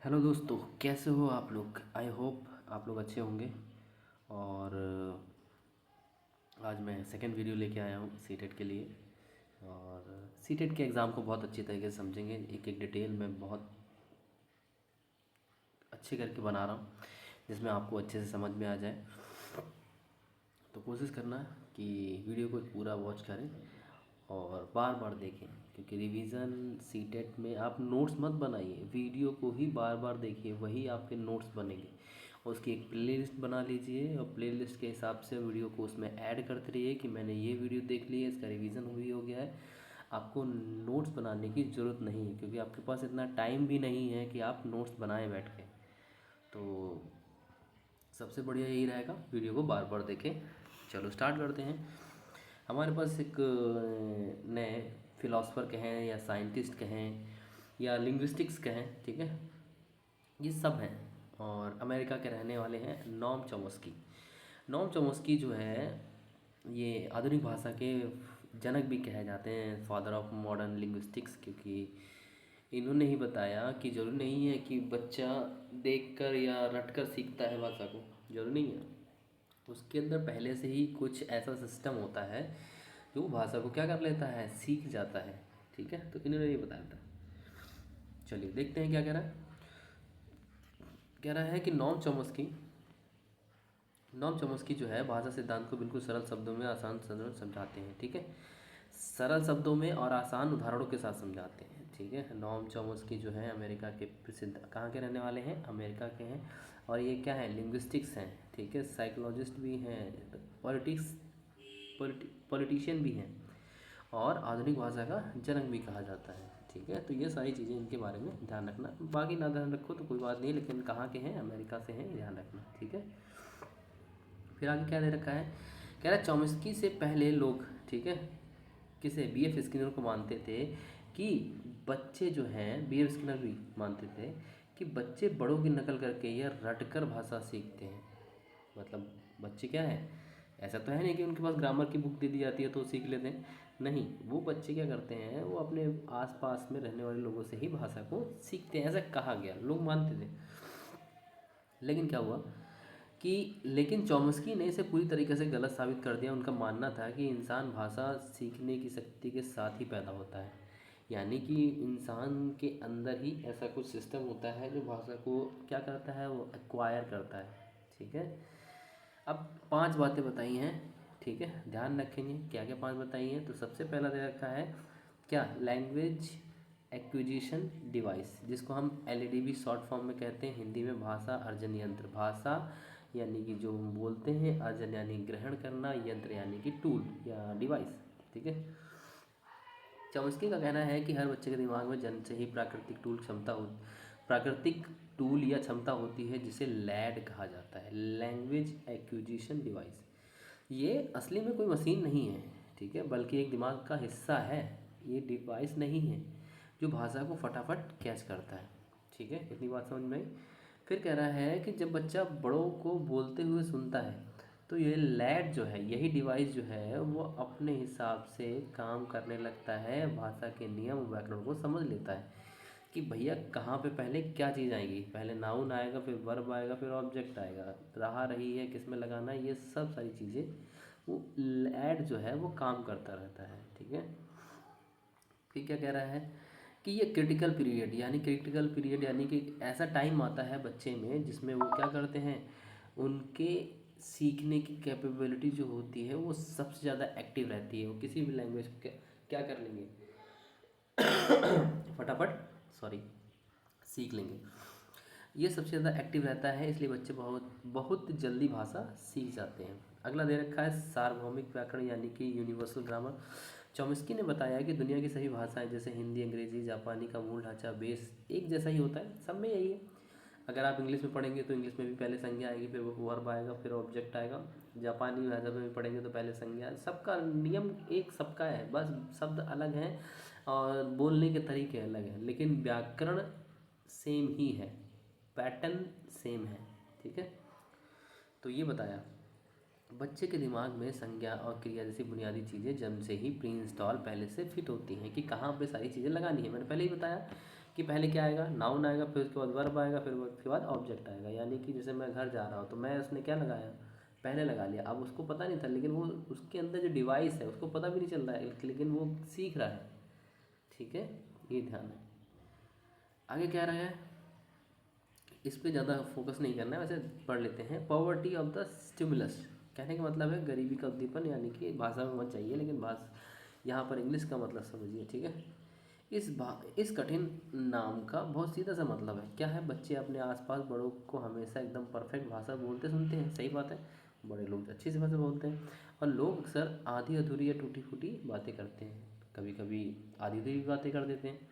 Hello दोस्तों, कैसे हो आप लोग। आई होप आप लोग अच्छे होंगे। और आज मैं सेकंड वीडियो लेके आया हूँ सीटेट के लिए। और सीटेट के एग्ज़ाम को बहुत अच्छी तरीके से समझेंगे, एक एक डिटेल में बहुत अच्छे करके बना रहा हूँ जिसमें आपको अच्छे से समझ में आ जाए। तो कोशिश करना कि वीडियो को पूरा वॉच करें और बार बार देखें, क्योंकि रिवीजन सीटेट में आप नोट्स मत बनाइए, वीडियो को ही बार बार देखिए, वही आपके नोट्स बनेंगे। और उसकी एक प्लेलिस्ट बना लीजिए और प्लेलिस्ट के हिसाब से वीडियो को उसमें ऐड करते रहिए कि मैंने ये वीडियो देख ली है, इसका रिवीजन भी हो गया है। आपको नोट्स बनाने की ज़रूरत नहीं है, क्योंकि आपके पास इतना टाइम भी नहीं है कि आप नोट्स बनाएं बैठ के। तो सबसे बढ़िया यही रहेगा, वीडियो को बार बार देखें। चलो स्टार्ट करते हैं। हमारे पास एक नए फिलोसफर कहें या साइंटिस्ट कहें या लिंग्विस्टिक्स कहें, ठीक है, ये सब हैं और अमेरिका के रहने वाले हैं। Noam Chomsky. नॉम चॉम्स्की जो है ये आधुनिक भाषा के जनक भी कहे जाते हैं, फादर ऑफ मॉडर्न लिंग्विस्टिक्स, क्योंकि इन्होंने ही बताया कि ज़रूरी नहीं है कि बच्चा देखकर या रटकर सीखता है भाषा को, ज़रूरी नहीं है। उसके अंदर पहले से ही कुछ ऐसा सिस्टम होता है जो भाषा को क्या कर लेता है, सीख जाता है। ठीक है, तो इन्होंने ये बताया था। चलिए देखते हैं क्या कह रहा है। कह रहा है कि नॉम चॉम्स्की जो है भाषा सिद्धांत को बिल्कुल सरल शब्दों में आसान सरल समझाते हैं। ठीक है, सरल शब्दों में और आसान उदाहरणों के साथ समझाते हैं। ठीक है, नॉम चॉम्स्की जो है अमेरिका के प्रसिद्ध, कहाँ के रहने वाले हैं, अमेरिका के हैं। और ये क्या है, लिंग्विस्टिक्स हैं। ठीक है, साइकोलॉजिस्ट भी हैं, पॉलिटिक्स पॉलिटिशियन भी हैं और आधुनिक भाषा का जनक भी कहा जाता है। ठीक है, तो ये सारी चीज़ें इनके बारे में ध्यान रखना, बाकी ना ध्यान रखो तो कोई बात नहीं, लेकिन कहाँ के हैं, अमेरिका से हैं, ध्यान रखना। ठीक है, फिर आगे क्या दे रखा है। कह रहा है चॉम्स्की से पहले लोग, ठीक है, किसे, बी एफ स्किनर को मानते थे कि बच्चे जो हैं, बी एफ स्किनर भी मानते थे कि बच्चे बड़ों की नकल करके या रटकर भाषा सीखते हैं। मतलब बच्चे क्या है, ऐसा तो है नहीं कि उनके पास ग्रामर की बुक दे दी जाती है तो सीख लेते हैं। नहीं, वो बच्चे क्या करते हैं, वो अपने आसपास में रहने वाले लोगों से ही भाषा को सीखते हैं, ऐसा कहा गया, लोग मानते थे। लेकिन क्या हुआ कि लेकिन चॉम्स्की ने इसे पूरी तरीके से गलत साबित कर दिया। उनका मानना था कि इंसान भाषा सीखने की शक्ति के साथ ही पैदा होता है, यानी कि इंसान के अंदर ही ऐसा कुछ सिस्टम होता है जो भाषा को क्या करता है, वो एक्वायर करता है। ठीक है, अब 5 बातें बताई हैं। ठीक है, ध्यान रखेंगे क्या क्या 5 बताई हैं। तो सबसे पहला दे रखा है क्या, लैंग्वेज एक्विजिशन डिवाइस, जिसको हम एल भी शॉर्ट फॉर्म में कहते हैं, हिंदी में भाषा अर्जन यंत्र। भाषा यानी कि जो हम बोलते हैं, अर्जन यानी ग्रहण करना, यंत्र यानी कि टूल या डिवाइस। ठीक है, चॉम्स्की का कहना है कि हर बच्चे के दिमाग में जन्म से ही प्राकृतिक टूल या क्षमता होती है, जिसे लैड कहा जाता है, लैंग्वेज एक्विजिशन डिवाइस। ये असली में कोई मशीन नहीं है, ठीक है, बल्कि एक दिमाग का हिस्सा है। ये डिवाइस नहीं है जो भाषा को फटाफट कैच करता है। ठीक है, इतनी बात समझ में आई। फिर कह रहा है कि जब बच्चा बड़ों को बोलते हुए सुनता है तो ये लैड जो है, यही डिवाइस जो है, वो अपने हिसाब से काम करने लगता है, भाषा के नियम व्याकरण को समझ लेता है कि भैया कहाँ पे पहले क्या चीज़ आएगी, पहले नाउन आएगा, फिर वर्ब आएगा, फिर ऑब्जेक्ट आएगा, रहा रही है किस में लगाना है, ये सब सारी चीज़ें वो लैड जो है वो काम करता रहता है। ठीक है, फिर क्या कह रहा है कि ये क्रिटिकल पीरियड यानी कि ऐसा टाइम आता है बच्चे में जिसमें वो क्या करते हैं, उनके सीखने की कैपेबिलिटी जो होती है वो सबसे ज़्यादा एक्टिव रहती है। वो किसी भी लैंग्वेज को क्या कर लेंगे, फटाफट, सॉरी, सीख लेंगे। ये सबसे ज़्यादा एक्टिव रहता है, इसलिए बच्चे बहुत बहुत जल्दी भाषा सीख जाते हैं। अगला दे रखा है सार्वभौमिक व्याकरण यानी कि यूनिवर्सल ग्रामर। चॉम्स्की ने बताया कि दुनिया की सभी भाषाएं जैसे हिंदी, अंग्रेजी, जापानी का मूल ढांचा बेस एक जैसा ही होता है, सब में यही है। अगर आप इंग्लिश में पढ़ेंगे तो इंग्लिश में भी पहले संज्ञा आएगी, फिर वर्ब आएगा, फिर ऑब्जेक्ट आएगा। जापानी भाषा में भी पढ़ेंगे तो पहले संज्ञा, सबका नियम एक सबका है, बस शब्द अलग हैं और बोलने के तरीके अलग हैं, लेकिन व्याकरण सेम ही है, पैटर्न सेम है। ठीक है, तो ये बताया बच्चे के दिमाग में संज्ञा और क्रिया जैसी बुनियादी चीज़ें जन्म से ही प्री इंस्टॉल पहले से फिट होती हैं कि कहाँ पे सारी चीज़ें लगानी है। मैंने पहले ही बताया कि पहले क्या आएगा, नाउन आएगा, फिर उसके बाद वर्ब आएगा, फिर उसके बाद ऑब्जेक्ट आएगा। यानी कि जैसे मैं घर जा रहा हूँ तो मैं उसने क्या लगाया, पहले लगा लिया। अब उसको पता नहीं था, लेकिन वो उसके अंदर जो डिवाइस है उसको पता भी नहीं चल रहा है, लेकिन वो सीख रहा है। ठीक है, ये ध्यान है। आगे क्या रहा है, इस पे ज़्यादा फोकस नहीं करना है, वैसे पढ़ लेते हैं। पॉवर्टी ऑफ द स्टिमुलस, कहने का मतलब है गरीबी का उद्दीपन, यानी कि भाषा में मत चाहिए, लेकिन यहाँ पर इंग्लिश का मतलब समझिए। ठीक है, इस कठिन नाम का बहुत सीधा सा मतलब है क्या है, बच्चे अपने आसपास बड़ों को हमेशा एकदम परफेक्ट भाषा बोलते सुनते हैं। सही बात है, बड़े लोग अच्छी सी भाषा बोलते हैं, और लोग अक्सर आधी अधूरी या टूटी फूटी बातें करते हैं, कभी कभी आधी अधूरी बातें कर देते हैं।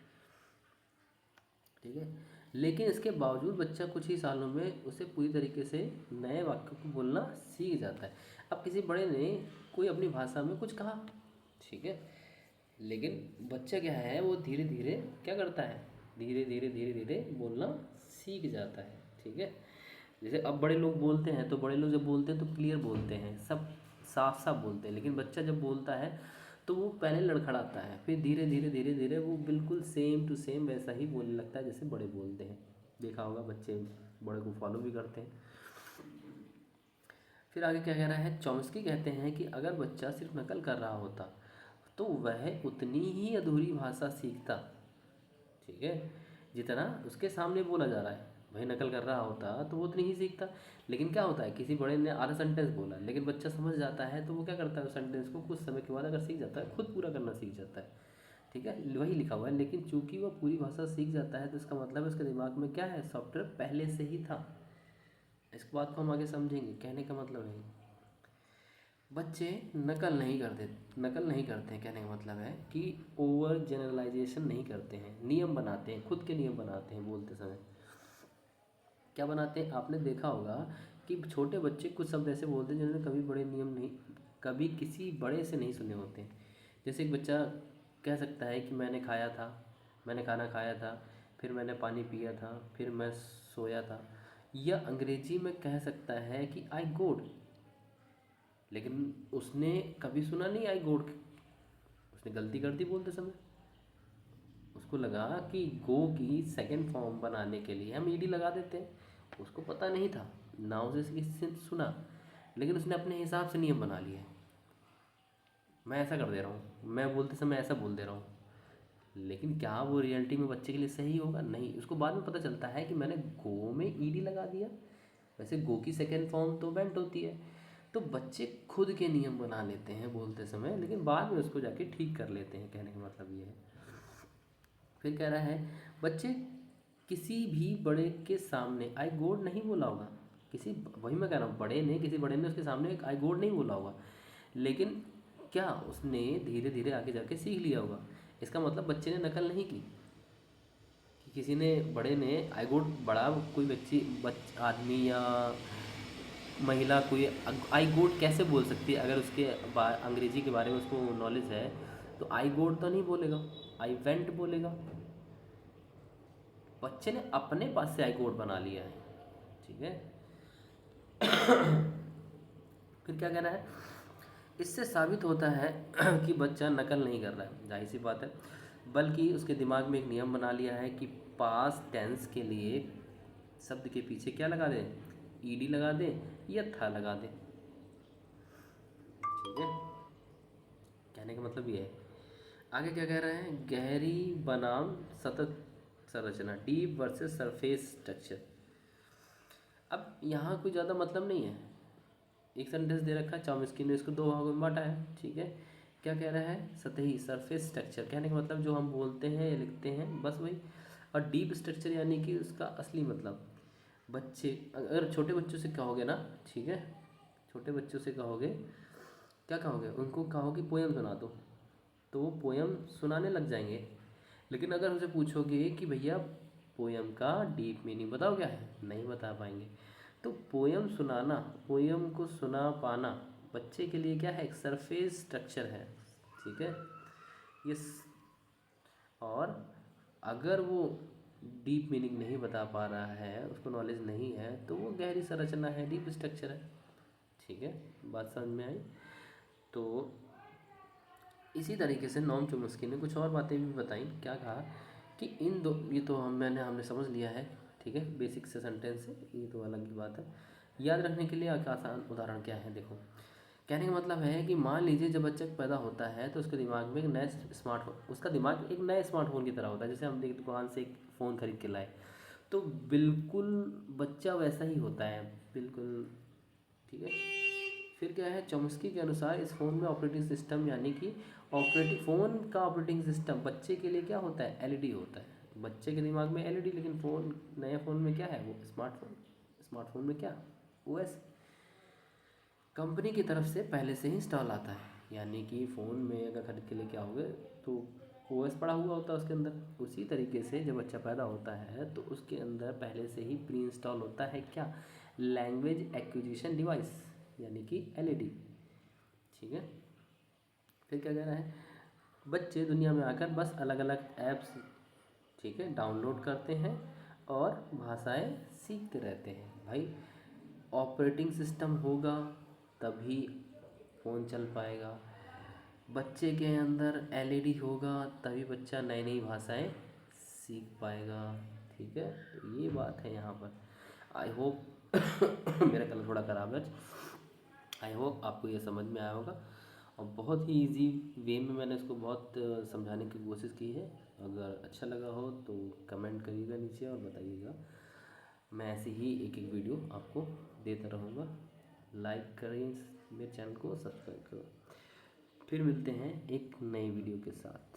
ठीक है, लेकिन इसके बावजूद बच्चा कुछ ही सालों में उसे पूरी तरीके से नए वाक्यों को बोलना सीख जाता है। अब किसी बड़े ने कोई अपनी भाषा में कुछ कहा, ठीक है, लेकिन बच्चा क्या है, वो धीरे धीरे क्या करता है, धीरे धीरे धीरे धीरे बोलना सीख जाता है। ठीक है, जैसे अब बड़े लोग बोलते हैं, तो बड़े लोग जब बोलते हैं तो क्लियर बोलते हैं, सब साफ साफ बोलते हैं, लेकिन बच्चा जब बोलता है तो वो पहले लड़खड़ाता है, फिर धीरे धीरे धीरे धीरे वो बिल्कुल सेम टू सेम वैसा ही बोलने लगता है जैसे बड़े बोलते हैं। देखा होगा, बच्चे बड़े को फॉलो भी करते हैं। फिर आगे क्या कह रहा है, चॉम्स्की कहते हैं कि अगर बच्चा सिर्फ नकल कर रहा होता तो वह उतनी ही अधूरी भाषा सीखता, ठीक है, जितना उसके सामने बोला जा रहा है। वही नकल कर रहा होता तो वो उतनी ही सीखता। लेकिन क्या होता है, किसी बड़े ने आधा सेंटेंस बोला, लेकिन बच्चा समझ जाता है, तो वो क्या करता है, उस सेंटेंस को कुछ समय के बाद अगर सीख जाता है, खुद पूरा करना सीख जाता है। ठीक है, वही लिखा हुआ है, लेकिन चूंकि वह पूरी भाषा सीख जाता है तो इसका मतलब उसके दिमाग में क्या है, सॉफ्टवेयर पहले से ही था। इस बात को हम आगे समझेंगे। कहने का मतलब है बच्चे नकल नहीं करते हैं। कहने का मतलब है कि ओवर जनरलाइजेशन नहीं करते हैं, नियम बनाते हैं, खुद के नियम बनाते हैं बोलते समय। क्या बनाते हैं, आपने देखा होगा कि छोटे बच्चे कुछ शब्द ऐसे बोलते हैं जिन्होंने कभी किसी बड़े से नहीं सुने होते हैं। जैसे एक बच्चा कह सकता है कि मैंने खाया था, मैंने खाना खाया था, फिर मैंने पानी पिया था, फिर मैं सोया था। या अंग्रेजी में कह सकता है कि आई गोड, लेकिन उसने कभी सुना नहीं आई गोड, उसने गलती कर दी बोलते समय। उसको लगा कि गो की सेकंड फॉर्म बनाने के लिए हम ईडी लगा देते हैं, उसको पता नहीं था, ना उसे किसी से सुना, लेकिन उसने अपने हिसाब से नियम बना लिए। मैं ऐसा कर दे रहा हूँ, मैं बोलते समय ऐसा बोल दे रहा हूँ, लेकिन क्या वो रियलिटी में बच्चे के लिए सही होगा, नहीं। उसको बाद में पता चलता है कि मैंने गो में ईडी लगा दिया, वैसे गो की सेकेंड फॉर्म तो वेंट होती है। तो बच्चे खुद के नियम बना लेते हैं बोलते समय, लेकिन बाद में उसको जाके ठीक कर लेते हैं। कहने का मतलब ये है। फिर कह रहा है बच्चे किसी भी बड़े के सामने आई गोड नहीं बोला होगा, वही मैं कह रहा हूँ, किसी बड़े ने उसके सामने एक आई गोड नहीं बोला होगा, लेकिन क्या उसने धीरे धीरे आगे जाके सीख लिया होगा। इसका मतलब बच्चे ने नकल नहीं की, कि किसी ने बड़े ने आई गोड, बड़ा कोई आदमी या महिला कोई आई गोड कैसे बोल सकती है, अगर उसके अंग्रेजी के बारे में उसको नॉलेज है, तो आई गोड तो नहीं बोलेगा, आई वेंट बोलेगा। बच्चे ने अपने पास से आई कोड बना लिया है। ठीक है, फिर क्या कहना है, इससे साबित होता है कि बच्चा नकल नहीं कर रहा है, जाहिर सी बात है, बल्कि उसके दिमाग में एक नियम बना लिया है कि पास टेंस के लिए शब्द के पीछे क्या लगा दें, ईडी लगा दें या था लगा दें। ठीक है, कहने का मतलब ये है। आगे क्या कह रहे हैं, गहरी बनाम सतत संरचना, डीप वर्सेस सरफेस स्ट्रक्चर। अब यहाँ कोई ज़्यादा मतलब नहीं है, एक सेंटेंस दे रखा है, चॉम्स्की ने इसको दो भागों में बांटा है। ठीक है, क्या कह रहा है, सतही सरफेस स्ट्रक्चर, कहने का मतलब जो हम बोलते हैं या लिखते हैं बस वही, और डीप स्ट्रक्चर यानी कि उसका असली मतलब। बच्चे अगर छोटे बच्चों से कहोगे ना, ठीक है, छोटे बच्चों से कहोगे, क्या कहोगे, उनको कहोगे पोएम सुना दो, तो वो पोएम सुनाने लग जाएंगे। लेकिन अगर उनसे पूछोगे कि भैया पोयम का डीप मीनिंग बताओ क्या है, नहीं बता पाएंगे। तो पोयम को सुना पाना बच्चे के लिए क्या है, एक सरफेस स्ट्रक्चर है। ठीक है, ये और अगर वो डीप मीनिंग नहीं बता पा रहा है, उसको नॉलेज नहीं है, तो वो गहरी संरचना है, डीप स्ट्रक्चर है। ठीक है, बात समझ में आई। तो इसी तरीके से नॉम चोम्स्की ने कुछ और बातें भी बताई। क्या कहा कि इन दो, ये तो हमने समझ लिया है, ठीक है, बेसिक से सेंटेंस है, ये तो अलग ही बात है। याद रखने के लिए आसान उदाहरण क्या है, देखो। कहने का मतलब है कि मान लीजिए जब बच्चा पैदा होता है तो उसके दिमाग में एक नया स्मार्टफोन, उसका दिमाग एक नए स्मार्टफोन की तरह होता है। जैसे हम देख दुकान से एक फ़ोन खरीद के लाए, तो बिल्कुल बच्चा वैसा ही होता है, बिल्कुल, ठीक है। फिर क्या है, चॉम्स्की के अनुसार इस फ़ोन में ऑपरेटिंग सिस्टम, यानी कि ऑपरेटिंग फ़ोन का ऑपरेटिंग सिस्टम बच्चे के लिए क्या होता है, एलईडी होता है। बच्चे के दिमाग में एलईडी, लेकिन फ़ोन, नया फ़ोन में क्या है, वो स्मार्टफोन। स्मार्टफोन में क्या, ओएस कंपनी की तरफ से पहले से ही इंस्टॉल आता है। यानी कि फ़ोन में अगर खरीद के लेके आओगे तो ओएस पड़ा हुआ होता है उसके अंदर। उसी तरीके से जब बच्चा पैदा होता है तो उसके अंदर पहले से ही प्री इंस्टॉल होता है क्या, लैंग्वेज एक्विजिशन डिवाइस, यानी कि एलईडी, ठीक है। फिर क्या कह रहा है, बच्चे दुनिया में आकर बस अलग अलग ऐप्स, ठीक है, डाउनलोड करते हैं और भाषाएं सीखते रहते हैं। भाई ऑपरेटिंग सिस्टम होगा तभी फ़ोन चल पाएगा, बच्चे के अंदर एलईडी होगा तभी बच्चा नई नई भाषाएं सीख पाएगा, ठीक है। तो ये बात है यहाँ पर। आई होप मेरा कलर थोड़ा ख़राब है, आई होप आपको ये समझ में आया होगा। और बहुत ही इजी वे में मैंने इसको बहुत समझाने की कोशिश की है। अगर अच्छा लगा हो तो कमेंट करिएगा नीचे और बताइएगा। मैं ऐसे ही एक एक वीडियो आपको देता रहूँगा। लाइक करें मेरे चैनल को, सब्सक्राइब करो। फिर मिलते हैं एक नई वीडियो के साथ।